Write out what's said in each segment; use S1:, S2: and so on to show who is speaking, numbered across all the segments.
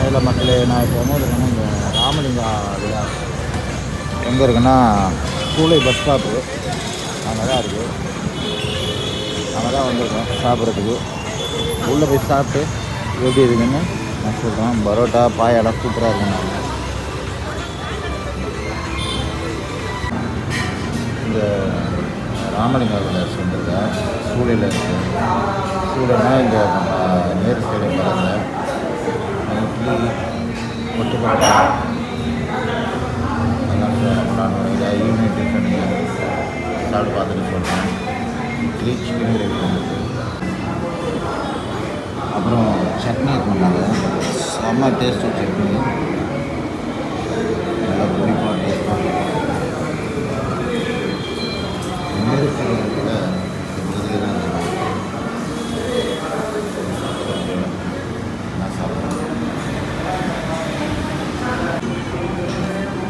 S1: அதில் மக்களே நான் இப்போ எங்கே இருக்கேன்னா இந்த ராமலிங்கா விழா எங்கே இருக்குன்னா சூளை பஸ் ஸ்டாப்பு அங்கே தான் இருக்குது. அங்கே தான் வந்திருக்கோம் சாப்பிட்றதுக்கு. உள்ளே போய் சாப்பிட்டு எப்படி இருக்குதுன்னு நான் சொல்கிறேன். பரோட்டா பாயெல்லாம் சூப்பராக இருக்குண்ணா. இந்த ராமலிங்கா விலாஸ் வந்திருக்கேன். சூளையில் இருக்குது. சூளைனா இந்த நம்ம நேரு ஸ்டேடியம் பக்கத்தில் இட்லி கொத்து பரோட்டா நான் இதை ஈவினிங் டிஃபன் சாப்பிட்டு பார்த்துட்டு சொல்கிறேன். இட்லி சிக்கன் கிரேவி வந்துருக்கு. அப்புறம் சட்னி பண்ணாங்க. செம்ம டேஸ்ட்டு சட்னி. நல்லா புளிப்பாக டேஸ்ட்டாக நேரு ஸ்டேடியத்தில் நான் சாப்பிட்றேன்.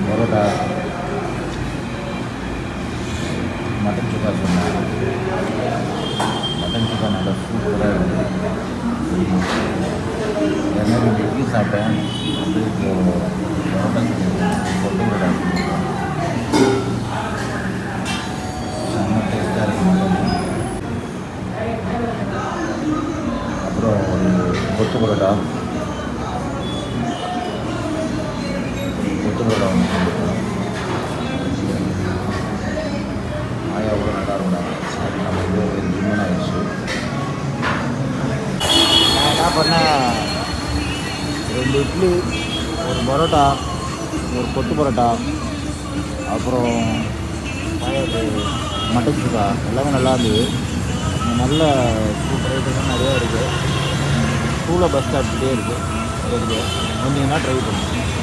S1: பரோட்டா மட்டன் சுக்கா சொன்னேன். மட்டன் சுக்கா நல்லா சூப்பராக இருக்குது. ஏன்னா 2 இட்லி சாப்பிட்டேன். அதுக்கு பரோட்டா கொண்டு விட செம்ம டேஸ்ட்டாக இருக்குது மட்டன். அப்புறம் ஒரு கொத்து பரோட்டா ஒன்று செஞ்சுருக்கோம். ஆயா கூட நல்லா இருந்தாங்க. நம்ம இது ஜிம்மன் ஆயிடுச்சு. நான் என்ன பண்ணேன், 2 இட்லி, ஒரு பரோட்டா, ஒரு கொத்து பரோட்டா, அப்புறம் மட்டன் சுக்கா எல்லாமே நல்லா இருந்தது. நல்ல ஃபுட் ஐட்டம்லாம் நிறையா இருக்குது. சூளை பஸ் ஸ்டாப்கிட்டே இருக்குது. வந்தீங்கன்னா ட்ரை பண்ணுங்கள்.